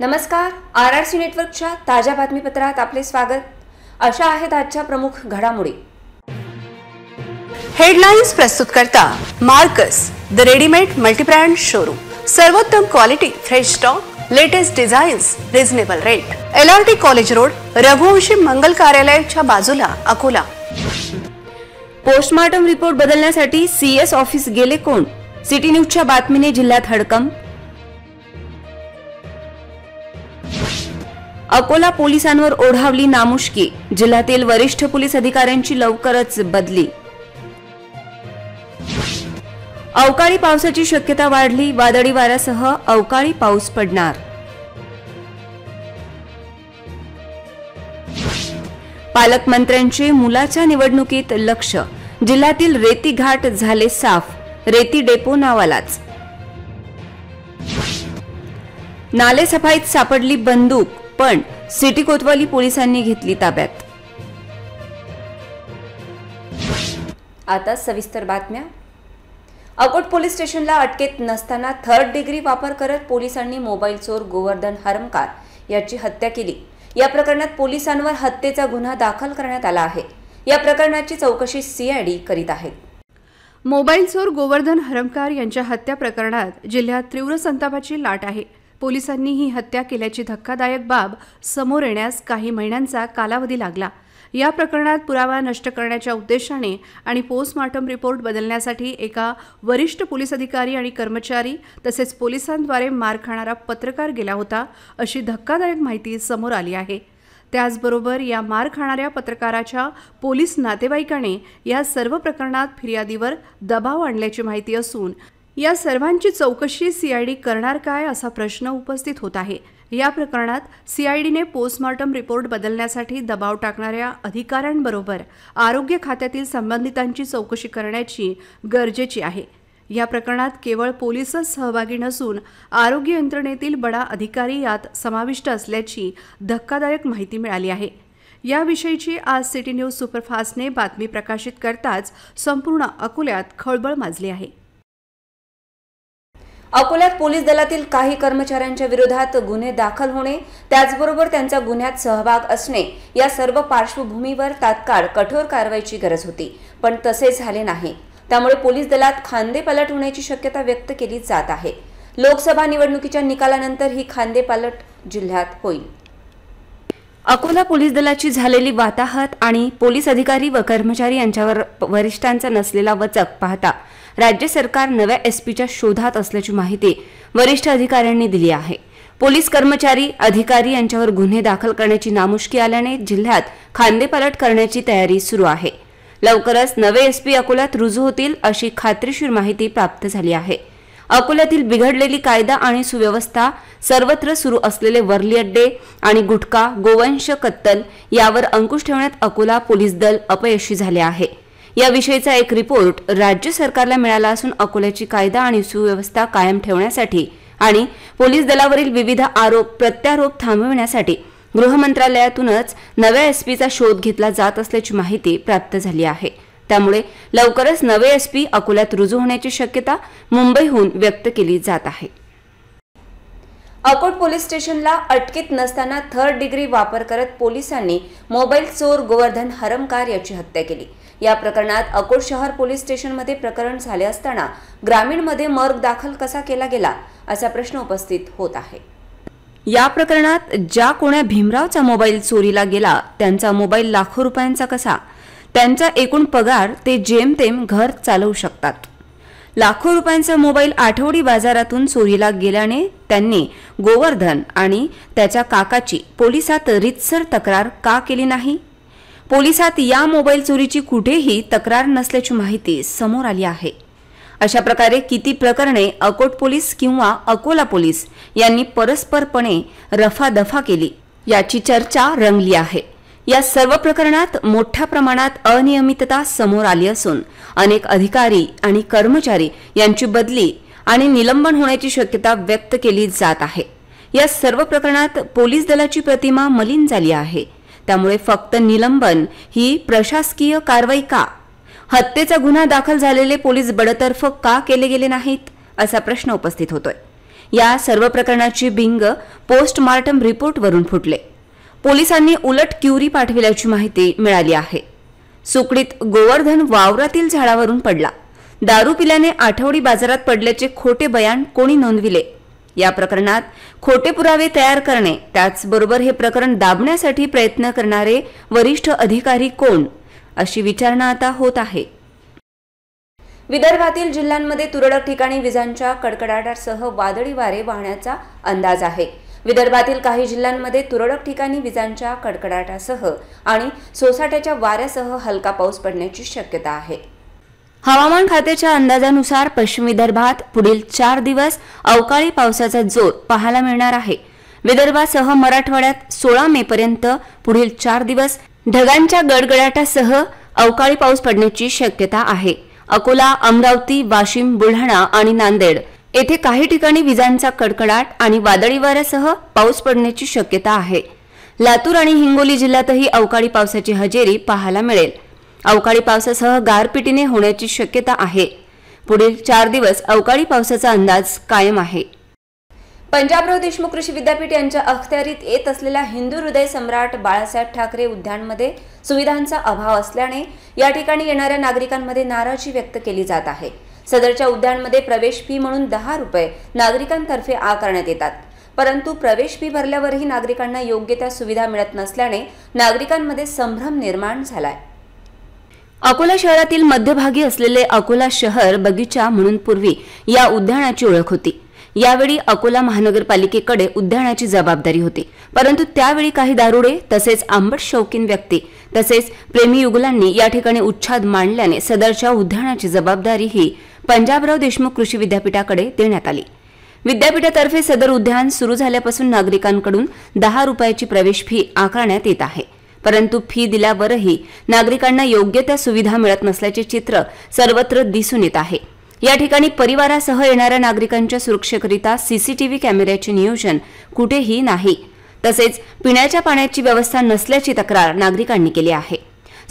नमस्कार, आरआरसी नेटवर्कच्या ताज्या बातमीपत्रात आपले स्वागत। अशा आहेत आजच्या प्रमुख घडामोडी। हेडलाइन्स प्रस्तुत करता Marcus the readymade multibrand showroom. सर्वोत्तम quality, fresh stock, latest designs, reasonable rate. LRT college road, Raghuvanshi Mangal कार्यालयाच्या बाजूला, अकोला। पोस्टमार्टम रिपोर्ट बदलण्यासाठी CS ऑफिस गेले कोण? सिटी न्यूजच्या बातमीने जिल्ह्यात हडकंप। अकोला पोलिसांवर ओढावली नामुष्की, जिल्ह्यातील वरिष्ठ पोलीस अधिकाऱ्यांची लवकरच बदली। अवकाळी पावसाची शक्यता वाढली, वादळी वाऱ्यासह अवकाळी पाऊस पडणार। पालकमंत्र्यांचे मुलाच्या निवडणुकीत लक्ष, जिल्ह्यातील रेती घाट झाले साफ, रेती डेपो नावालाच। नाले सफाईत सापडली बंदूक, पण सिटी कोतवाली पोलिसांनी घेतली ताब्यात। आता सविस्तर बातम्या। अकोट पोलीस स्टेशनला अटकेत नसताना थर्ड डिग्री वापर करत पोलिसांनी मोबाईल चोर गोवर्धन हरमकार याची हत्या केली। या प्रकरणात पोलिसांवर हत्येचा गुन्हा दाखल करण्यात आला आहे। या प्रकरणाची चौकशी CID करीत आहे। मोबाईल चोर गोवर्धन हरमकार यांच्या हत्या प्रकरणात जिल्ह्यात तीव्र संतापाची लाट आहे। पोलिसांनी ही हत्या केल्याची धक्कादायक बाब समोर येण्यास काही महिन्यांचा कालावधी लागला। या प्रकरणात पुरावा नष्ट करण्याच्या उद्देशाने आणि पोस्टमार्टम रिपोर्ट बदलण्यासाठी एका वरिष्ठ पोलीस अधिकारी आणि कर्मचारी तसेच पोलिसांद्वारे मार खाणारा पत्रकार गेला होता, अशी धक्कादायक माहिती समोर आली आहे। त्याचबरोबर या मार खाणाऱ्या पत्रकाराच्या पोलीस नातेवाईकाने या सर्व प्रकरणात फिर्यादीवर दबाव आणल्याची माहिती असून या सर्वांची चौकशी CID करणार काय असा प्रश्न उपस्थित होत आहे। या प्रकरणात CIDने पोस्टमार्टम रिपोर्ट बदलण्यासाठी दबाव टाकणाऱ्या अधिकाऱ्यांबरोबर आरोग्य खात्यातील संबंधितांची चौकशी करण्याची गरजेची आहे। या प्रकरणात केवळ पोलीसच सहभागी नसून आरोग्य यंत्रणेतील बडा अधिकारी यात समाविष्ट असल्याची धक्कादायक माहिती मिळाली आहे। याविषयीची आज सिटी न्यूज सुपरफास्टने बातमी प्रकाशित करताच संपूर्ण अकोल्यात खळबळ माजली आहे। अकोल्यात पोलीस दलातील काही कर्मचाऱ्यांच्या विरोधात गुन्हे दाखल होणे, त्याचबरोबर त्यांचा गुन्ह्यात सहभाग असणे या सर्व पार्श्वभूमीवर तात्काळ कठोर कारवाईची गरज होती, पण तसे झाले नाही। त्यामुळे पोलीस दलात खांदेपालट होण्याची शक्यता व्यक्त केली जात आहे। लोकसभा निवडणुकीच्या निकालानंतर ही खांदेपालट जिल्ह्यात होईल। अकोला पोलीस दलाची झालेली वाताहत आणि पोलीस अधिकारी व कर्मचारी यांच्यावर वरिष्ठांचा नसलेला वचक पाहता राज्य सरकार नव्या SPच्या शोधात असल्याची माहिती वरिष्ठ अधिकाऱ्यांनी दिली आहे। पोलीस कर्मचारी अधिकारी यांच्यावर गुन्हे दाखल करण्याची नामुष्की आल्याने जिल्ह्यात खांदेपालट करण्याची तयारी सुरू आहे। लवकरच नवे SP अकोल्यात रुजू होतील अशी खात्रीशीर माहिती प्राप्त झाली आहे। अकोल्यातील बिघडलेली कायदा आणि सुव्यवस्था, सर्वत्र सुरू असलेले वरली अड्डे आणि गुटखा, गोवंश कत्तल यावर अंकुश ठेवण्यात अकोला पोलीस दल अपयशी झाले आहे। याविषयीचा एक रिपोर्ट राज्य सरकारला मिळाला असून अकोल्याची कायदा आणि सुव्यवस्था कायम ठेवण्यासाठी आणि पोलीस दलावरील विविध आरोप प्रत्यारोप थांबविण्यासाठी गृह मंत्रालयातूनच नव्या SPचा शोध घेतला जात असल्याची माहिती प्राप्त झाली आहे। त्यामुळे लवकरच नवे SP अकोल्यात रुजू होण्याची शक्यता मुंबईहून व्यक्त केली जात आहे। अकोट पोलीस स्टेशनला अटकेत नसताना थर्ड डिग्री वापर करत पोलिसांनी मोबाईल चोर गोवर्धन हरमकार याची हत्या केली। या प्रकरणात अकोट शहर पोलीस स्टेशनमध्ये प्रकरण झाले असताना ग्रामीणमध्ये मर्ग दाखल कसा केला गेला असा प्रश्न उपस्थित होत आहे। या प्रकरणात ज्या कोण्या भीमरावचा मोबाईल चोरीला गेला त्यांचा मोबाईल लाखो रुपयांचा कसा, त्यांचा एकूण पगार ते जेमतेम घर चालवू शकतात। लाखो रुपयांचा मोबाईल आठवडी बाजारातून चोरीला गेल्याने त्यांनी गोवर्धन आणि त्याच्या काकाची पोलिसात रीतसर तक्रार का केली नाही? पोलिसात या मोबाईल चोरीची कुठेही तक्रार नसल्याची माहिती समोर आली आहे। अशा प्रकारे किती प्रकरणे अकोट पोलीस किंवा अकोला पोलीस यांनी परस्परपणे रफादफा केली याची चर्चा रंगली आहे। या सर्व प्रकरणात मोठ्या प्रमाणात अनियमितता समोर आली असून अनेक अधिकारी आणि कर्मचारी यांची बदली आणि निलंबन होण्याची शक्यता व्यक्त केली जात आहे। या सर्व प्रकरणात पोलीस दलाची प्रतिमा मलिन झाली आहे। त्यामुळे फक्त निलंबन ही प्रशासकीय कारवाई का? हत्येचा गुन्हा दाखल झालेले पोलीस बडतर्फ का केले गेले नाहीत असा प्रश्न उपस्थित होतोय। या सर्व प्रकरणाची भिंग पोस्टमार्टम रिपोर्टवरून फुटले. पोलिसांनी उलट क्युरी पाठविल्याची माहिती मिळाली आहे. सुकडीत गोवर्धन वावरातील झाडावरून पडला. दारू पिल्याने आठवडी बाजारात पडल्याचे खोटे बयान कोणी नोंदविले? या प्रकरणात खोटे पुरावे तयार करणे, त्याचबरोबर हे प्रकरण दाबण्यासाठी प्रयत्न करणारे वरिष्ठ अधिकारी कोण, अशी विचारणा आता होत आहे. विदर्भातील जिल्ह्यांमध्ये तुरळक ठिकाणी विजांच्या कडकडाटासह वादळी वारे वाहण्याचा अंदाज आहे. विदर्भातील काही जिल्ह्यांमध्ये तुरळक ठिकाणी विजांच्या कडकडाटासह आणि सोसाट्याच्या वाऱ्यासह हलका पाऊस पडण्याची शक्यता आहे. हवामान खात्याच्या अंदाजानुसार पश्चिम विदर्भात पुढील 4 दिवस अवकाळी पावसाचा जोर पाहायला मिळणार आहे. विदर्भासह मराठवाड्यात 16 मे पर्यंत पुढील 4 दिवस ढगांच्या गडगडाटासह अवकाळी पाऊस पडण्याची शक्यता आहे. अकोला, अमरावती, वाशिम, बुलढाणा आणि नांदेड येथे काही ठिकाणी विजांचा कडकडाट आणि वादळी वाऱ्यासह पाऊस पडण्याची शक्यता आहे. लातूर आणि हिंगोली जिल्ह्यातही अवकाळी पावसाची हजेरी पाहायला मिळेल. अवकाळी पावसासह गारपिटीने होण्याची शक्यता आहे. पुढील 4 दिवस अवकाळी पावसाचा अंदाज कायम आहे. पंजाबराव देशमुख कृषी विद्यापीठ यांच्या अखत्यारीत येत असलेल्या हिंदू हृदय सम्राट बाळासाहेब ठाकरे उद्यानमध्ये सुविधांचा अभाव असल्याने या ठिकाणी येणाऱ्या नागरिकांमध्ये नाराजी व्यक्त केली जात आहे. सदरच्या उद्यानमध्ये प्रवेश फी म्हणून 10 रुपये नागरिकांतर्फे आकारण्यात येतात. परंतु प्रवेश फी भरल्यावरही नागरिकांना योग्य त्या सुविधा मिळत नसल्याने नागरिकांमध्ये संभ्रम निर्माण झालाय. अकोला शहरातील मध्यभागी असलेले अकोला शहर बगीचा म्हणून पूर्वी या उद्यानाची ओळख होती. यावेळी अकोला महानगरपालिकेकडे उद्यानाची जबाबदारी होती. परंतु त्यावेळी काही दारुडे तसेच आंबट शौकीन व्यक्ती तसेच प्रेमी युगलांनी या ठिकाणी उच्छाद मांडल्याने सदरच्या उद्यानाची जबाबदारी ही पंजाबराव देशमुख कृषी विद्यापीठाकडे देण्यात आली. विद्यापीठातर्फे सदर उद्यान सुरू झाल्यापासून नागरिकांकडून 10 रुपयाची प्रवेश फी आकारण्यात येत आहे. परंतु फी दिल्यावरही नागरिकांना योग्य त्या सुविधा मिळत नसल्याचे चित्र सर्वत्र दिसून येत आहे. या ठिकाणी परिवारासह येणाऱ्या नागरिकांच्या सुरक्षेकरिता सीसीटीव्ही कॅमेऱ्याचे नियोजन कुठेही नाही. तसेच पिण्याच्या पाण्याची व्यवस्था नसल्याची तक्रार नागरिकांनी केली आहे.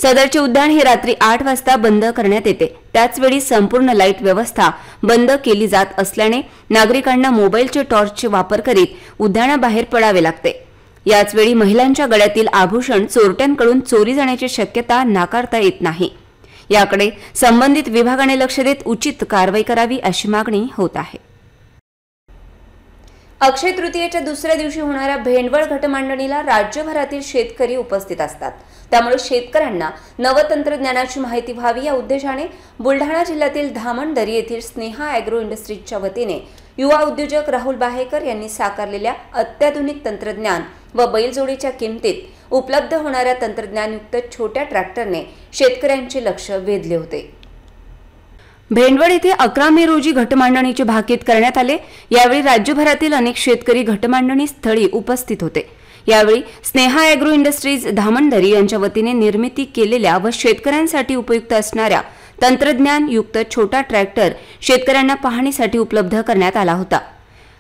सदरचे उद्यान हे रात्री 8 वाजता बंद करण्यात येते. त्याचवेळी संपूर्ण लाईट व्यवस्था बंद केली जात असल्याने नागरिकांना मोबाईलचे टॉर्चचे वापर करीत उद्यानाबाहेर पडावे लागते. याचवेळी महिलांच्या गळ्यातील आभूषण चोरट्यांकडून चोरी जाण्याची शक्यता नाकारता येत नाही. याकडे संबंधित विभागाने लक्ष देत उचित कारवाई करावी अशी मागणी होत आहे. अक्षय तृतीयेच्या दुसऱ्या दिवशी होणाऱ्या भेंडवळ घटमांडणीला राज्यभरातील शेतकरी उपस्थित असतात. त्यामुळे शेतकऱ्यांना नवतंत्रज्ञानाची माहिती व्हावी या उद्देशाने बुलढाणा जिल्ह्यातील धामणदरी येथील स्नेहा ॲग्रो इंडस्ट्रीजच्या वतीने युवा उद्योजक राहुल बाहेकर यांनी साकारलेल्या अत्याधुनिक तंत्रज्ञान व बैलजोडीच्या किमतीत उपलब्ध होणाऱ्या तंत्रज्ञानयुक्त छोट्या ट्रॅक्टरने शेतकऱ्यांचे लक्ष वेधले होते. भेंडवळ येथे 11 मे रोजी घटमांडणीचे भाकीत करण्यात आले. यावेळी राज्यभरातील अनेक शेतकरी घटमांडणी स्थळी उपस्थित होते. यावेळी स्नेहा ॲग्रो इंडस्ट्रीज धामणदरी यांच्या वतीने निर्मिती केलेल्या व शेतकऱ्यांसाठी उपयुक्त असणाऱ्या तंत्रज्ञानयुक्त छोटा ट्रॅक्टर शेतकऱ्यांना पाहणीसाठी उपलब्ध करण्यात आला होता.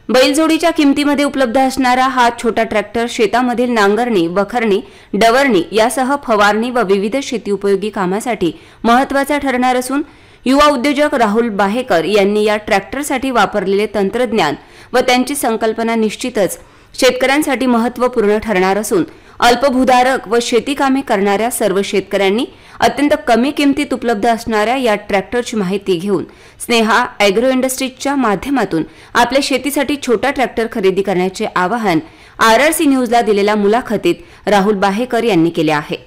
बैलजोडीच्या किमतीमध्ये उपलब्ध असणारा हा छोटा ट्रॅक्टर शेतामधील नांगरणी, वखरणी, डवरणी यासह फवारणी व विविध शेती उपयोगी कामासाठी महत्त्वाचा ठरणार असून युवा उद्योजक राहुल बाहेकर यांनी या ट्रॅक्टरसाठी वापरलेले तंत्रज्ञान व त्यांची संकल्पना निश्चितच शेतकऱ्यांसाठी महत्त्वपूर्ण ठरणार असून अल्पभूधारक व शेती कामे करणाऱ्या सर्व शेतकऱ्यांनी अत्यंत कमी किमतीत उपलब्ध असणाऱ्या या ट्रॅक्टरची माहिती घेऊन स्नेहा ॲग्रो इंडस्ट्रीजच्या माध्यमातून आपल्या शेतीसाठी छोटा ट्रॅक्टर खरेदी करण्याचे आवाहन RRC न्यूजला दिलेल्या मुलाखतीत राहुल बाहेकर यांनी केले आहे.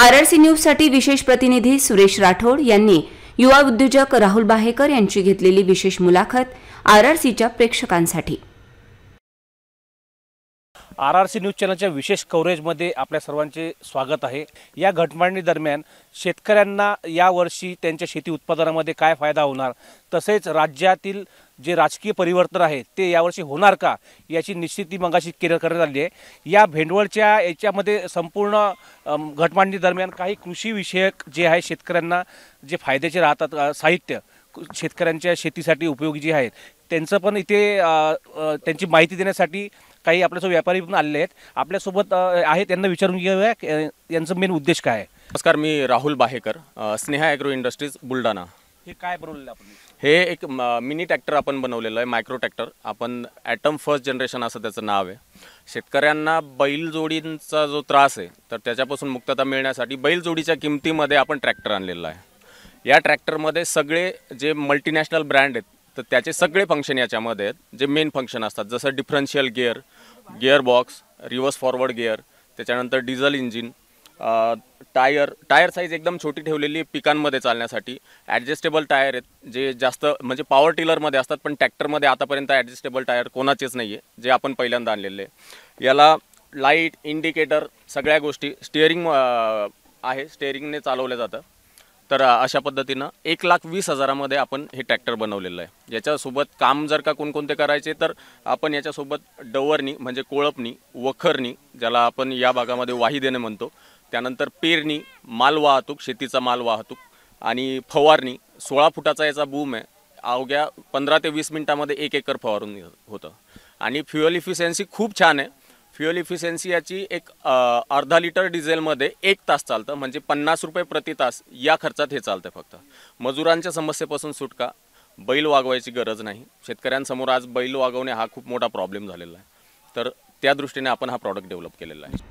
RRC न्यूजसाठी विशेष प्रतिनिधी सुरेश राठोड यांनी युवा उद्योजक राहुल बाहेकर यांची घेतलेली विशेष मुलाखत RRCच्या प्रेक्षकांसाठी. RRC न्यूज चॅनलच्या विशेष कव्हरेजमध्ये आपल्या सर्वांचे स्वागत आहे. या घटमांडणी दरम्यान शेतकऱ्यांना यावर्षी त्यांच्या शेती उत्पादनामध्ये काय फायदा होणार, तसेच राज्यातील जे राजकीय परिवर्तन आहे ते यावर्षी होणार का याची निश्चिती मगाशी करण्यात आली आहे. या भेंडवळच्या याच्यामध्ये संपूर्ण घटमांडणी दरम्यान काही कृषी विषयक जे आहे शेतकऱ्यांना जे फायद्याचे राहतात साहित्य शेतकऱ्यांच्या शेतीसाठी उपयोगी जे आहेत त्यांचं पण इथे त्यांची माहिती देण्यासाठी काही आपल्यासोबत व्यापारी पण आलेले आहेत. आपल्यासोबत आहेत, त्यांना विचारून घेऊया यांचं मेन उद्देश काय आहे. नमस्कार, मी राहुल बाहेकर, स्नेहा ॲग्रो इंडस्ट्रीज बुलढाणा. हे काय बनवलेलं आपण? हे एक मिनी ट्रॅक्टर आपण बनवलेलं आहे, मायक्रो ट्रॅक्टर. आपण ॲटम फर्स्ट जनरेशन असं त्याचं नाव आहे. शेतकऱ्यांना बैलजोडींचा जो त्रास आहे तर त्याच्यापासून मुक्तता मिळण्यासाठी बैलजोडीच्या किमतीमध्ये आपण ट्रॅक्टर आणलेला आहे. या ट्रॅक्टरमध्ये सगळे जे मल्टीनॅशनल ब्रँड आहेत तर त्याचे सगळे फंक्शन याच्यामध्ये आहेत, जे मेन फंक्शन असतात. जसं differential gear, gear box, reverse forward gear, त्याच्यानंतर डिझेल इंजिन, टायर साईज एकदम छोटी ठेवलेली पिकांमध्ये चालण्यासाठी. ॲडजस्टेबल टायर आहेत जे जास्त म्हणजे पॉवर टिलरमध्ये असतात, पण ट्रॅक्टरमध्ये आतापर्यंत ॲडजस्टेबल टायर कोणाचेच नाही आहे, जे आपण पहिल्यांदा आणलेले आहे. याला लाईट, इंडिकेटर, सगळ्या गोष्टी, स्टिअरिंग आहे, स्टिअरिंगने चालवलं जातं. तर अशा पद्धतीनं 1,20,000मध्ये आपण हे ट्रॅक्टर बनवलेलं आहे. याच्यासोबत काम जर का कोणकोणते करायचे तर आपण याच्यासोबत डवरणी म्हणजे कोळपणी, वखरणी ज्याला आपण या भागामध्ये वाही देणे म्हणतो, त्यानंतर पेरणी, माल वाहतूक, शेतीचा माल वाहतूक आणि फवारणी. 16 फुटाचा याचा बूम आहे. अवघ्या 15 ते 20 मिनिटामध्ये 1 एकर फवारून होतं. आणि फ्युएल इफिशियन्सी खूप छान आहे. फ्युएल इफिशियन्सी याची एक अर्धा लिटर डिझेलमध्ये 1 तास चालतं, म्हणजे 50 रुपये प्रति तास या खर्चात हे चालतं. फक्त मजुरांच्या समस्येपासून सुटका, बैल वागवायची गरज नाही. शेतकऱ्यांसमोर आज बैल वागवणे हा खूप मोठा प्रॉब्लेम झालेला आहे. तर त्या दृष्टीने आपण हा प्रॉडक्ट डेव्हलप केलेला आहे.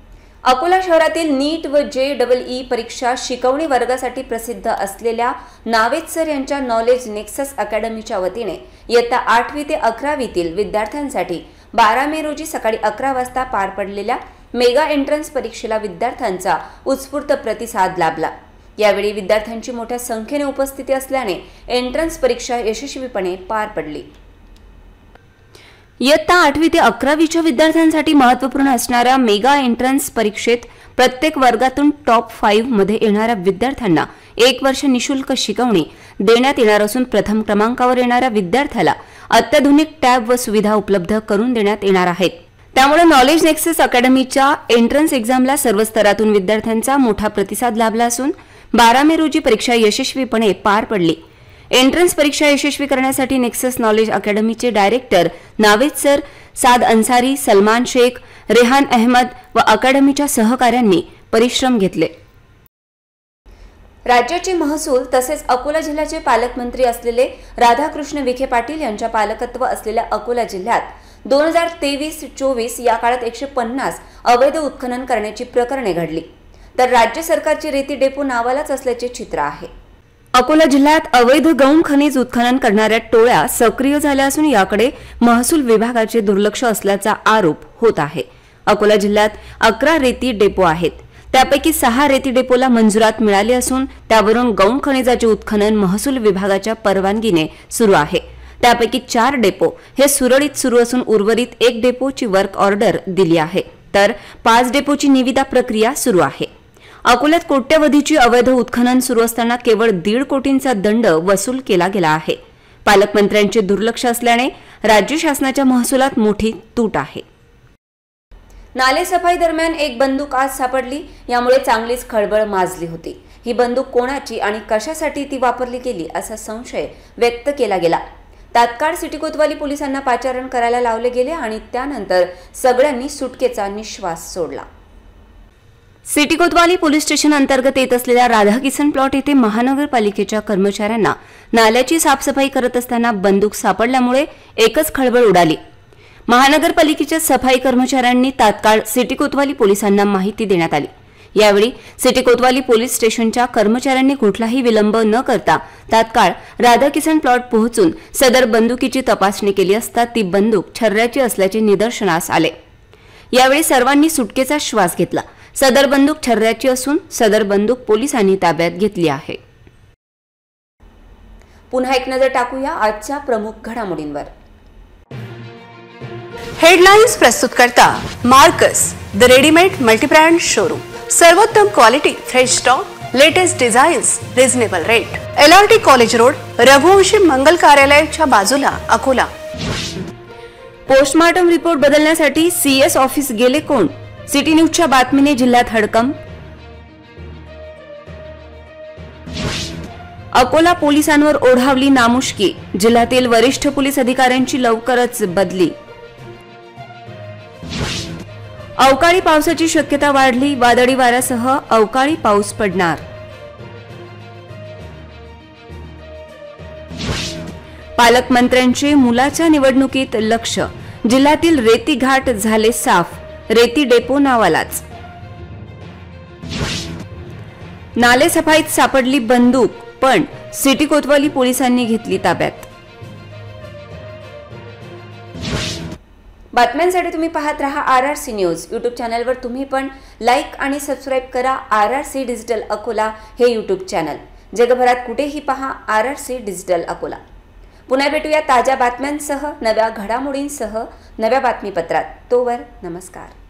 अकोला शहरातील नीट व JEE परीक्षा शिकवणी वर्गासाठी प्रसिद्ध असलेल्या नावेद सर यांच्या नॉलेज नेक्सस अकॅडमीच्या वतीने इयत्ता 8वी ते 11वीतील विद्यार्थ्यांसाठी 12 मे रोजी सकाळी 11 वाजता पार पडलेल्या मेगा एंट्रन्स परीक्षेला विद्यार्थ्यांचा उत्स्फूर्त प्रतिसाद लाभला. यावेळी विद्यार्थ्यांची मोठ्या संख्येने उपस्थिती असल्याने एंट्रन्स परीक्षा यशस्वीपणे पार पडली. इयत्ता 8वी ते 11वीच्या विद्यार्थ्यांसाठी महत्त्वपूर्ण असणाऱ्या मेगा एंट्रन्स परीक्षेत प्रत्येक वर्गातून टॉप 5 मध्ये येणाऱ्या विद्यार्थ्यांना 1 वर्ष निशुल्क शिकवणी देण्यात येणार असून प्रथम क्रमांकावर येणाऱ्या विद्यार्थ्याला अत्याधुनिक टॅब व सुविधा उपलब्ध करून देण्यात येणार आहेत. त्यामुळे नॉलेज नेक्सस अकॅडमीच्या एंट्रन्स एक्झामला सर्व स्तरातून विद्यार्थ्यांचा मोठा प्रतिसाद लाभला असून 12 मे रोजी परीक्षा यशस्वीपणे पार पडली. एंट्रन्स परीक्षा यशस्वी करण्यासाठी नेक्सस नॉलेज अकॅडमीचे डायरेक्टर नावेद सर, साद अन्सारी, सलमान शेख, रेहान अहमद व अकॅडमीच्या सहकाऱ्यांनी परिश्रम घेतले. राज्याचे महसूल तसेच अकोला जिल्ह्याचे पालकमंत्री असलेले राधाकृष्ण विखे पाटील यांच्या पालकत्व असलेल्या अकोला जिल्ह्यात 2023-24 या काळात 150 अवैध उत्खनन करण्याची प्रकरणे घडली. तर राज्य सरकारची रेती डेपो नावालाच असल्याचे चित्र आहे. अकोला जिल्ह्यात अवैध गौण खनिज उत्खनन करणाऱ्या टोळ्या सक्रिय झाल्या असून याकडे महसूल विभागाचे दुर्लक्ष असल्याचा आरोप होत आहे. अकोला जिल्ह्यात 11 रेती डेपो आहेत. त्यापैकी 6 रेती डेपोला मंजुरात मिळाली असून त्यावरून गौण खनिजाचे उत्खनन महसूल विभागाच्या परवानगीने सुरू आहे. त्यापैकी 4 डेपो हे सुरळीत सुरू असून उर्वरित 1 डेपोची वर्क ऑर्डर दिली आहे, तर 5 डेपोची निविदा प्रक्रिया सुरू आहे. अकोल्यात कोट्यवधीची अवैध उत्खनन सुरू असताना केवळ 1.5 कोटींचा दंड वसूल केला गेला आहे. पालकमंत्र्यांचे दुर्लक्ष असल्याने राज्य शासनाच्या महसुलात मोठी तूट आहे. नालेसफाई दरम्यान एक बंदूक आज सापडली. यामुळे चांगलीच खळबळ माजली होती. ही बंदूक कोणाची आणि कशासाठी ती वापरली गेली असा संशय व्यक्त केला गेला. तात्काळ सिटी कोतवाली पोलिसांना पाचारण करायला लावले गेले आणि त्यानंतर सगळ्यांनी सुटकेचा निश्वास सोडला. सिटी कोतवाली पोलीस स्टेशन अंतर्गत येत असलेल्या राधाकिसन प्लॉट येथे महानगरपालिकेच्या कर्मचाऱ्यांना नाल्याची साफसफाई करत असताना बंदूक सापडल्यामुळे एकच खळबळ उडाली. महानगरपालिकेच्या सफाई कर्मचाऱ्यांनी तात्काळ सिटी कोतवाली पोलिसांना माहिती देण्यात आली. यावेळी सिटी कोतवाली पोलीस स्टेशनच्या कर्मचाऱ्यांनी कुठलाही विलंब न करता तात्काळ राधाकिसन प्लॉट पोहोचून सदर बंदुकीची तपासणी केली असता ती बंदूक छर्र्याची असल्याचे निदर्शनास आले. यावेळी सर्वांनी सुटकेचा श्वास घेतला. सदर बंदूक छर्र्याची असून सदर बंदूक पोलिसांनी ताब्यात घेतली आहे. पुन्हा एक नजर टाकूया आजच्या प्रमुख घडामोडींवर. हेडलाइन्स प्रस्तुत करता Marcus the readymade multibrand showroom. सर्वोत्तम quality, fresh stock, latest designs, reasonable rate. LRT college road, Raghuvanshi Mangal कार्यालयाच्या बाजूला, अकोला. पोस्टमार्टम रिपोर्ट बदलण्यासाठी CS ऑफिस गेले कोण? सिटी न्यूजच्या बातमीने जिल्ह्यात हडकंप. अकोला पोलिसांवर ओढावली नामुष्की. जिल्ह्यातील वरिष्ठ पोलीस अधिकाऱ्यांची लवकरच बदली. अवकाळी पावसाची शक्यता वाढली. वादळी वाऱ्यासह अवकाळी पाऊस पडणार. पालकमंत्र्यांचे मुलाच्या निवडणुकीत लक्ष, जिल्ह्यातील रेती घाट झाले साफ, रेती डेपो नावालाच. नालेसफाईत सापडली बंदूक, पण सिटी कोतवाली पोलिसांनी घेतली ताब्यात. बातम्यांसाठी तुम्ही पाहत रहा RRC न्यूज. यूट्यूब चॅनलवर तुम्ही पण लाईक आणि सबस्क्राईब करा RRC डिजिटल अकोला हे यूट्यूब चॅनल. जगभरात कुठेही पहा RRC डिजिटल अकोला. पुन्हा भेटूया ताज्या बातम्यांसह, नव्या घडामोडींसह, नव्या बातमीपत्रात. तोवर नमस्कार.